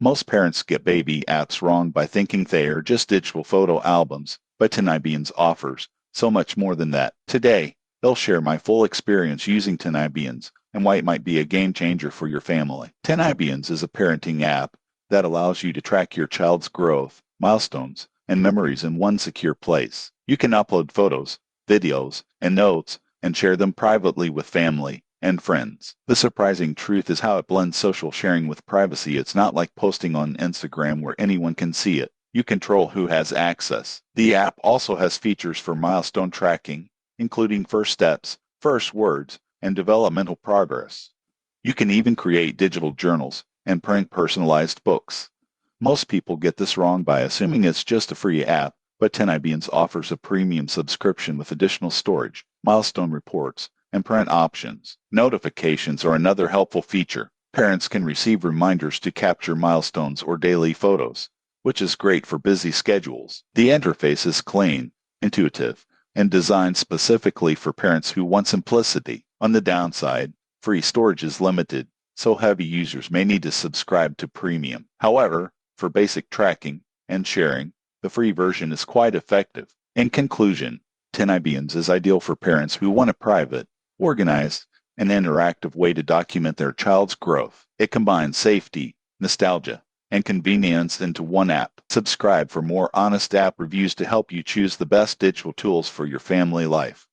Most parents get baby apps wrong by thinking they are just digital photo albums, but Tenibians offers so much more than that. Today, they'll share my full experience using Tenibians and why it might be a game changer for your family. Tenibians is a parenting app that allows you to track your child's growth, milestones, and memories in one secure place. You can upload photos, videos, and notes and share them privately with family and friends. The surprising truth is how it blends social sharing with privacy. It's not like posting on Instagram where anyone can see it. You control who has access. The app also has features for milestone tracking, including first steps, first words, and developmental progress. You can even create digital journals and print personalized books. Most people get this wrong by assuming it's just a free app, but Tenibians offers a premium subscription with additional storage, milestone reports, and print options. Notifications are another helpful feature. Parents can receive reminders to capture milestones or daily photos, which is great for busy schedules. The interface is clean, intuitive, and designed specifically for parents who want simplicity. On the downside, free storage is limited, so heavy users may need to subscribe to premium. However, for basic tracking and sharing, the free version is quite effective. In conclusion, Tenibians is ideal for parents who want a private, organized, and interactive way to document their child's growth. It combines safety, nostalgia, and convenience into one app. Subscribe for more honest app reviews to help you choose the best digital tools for your family life.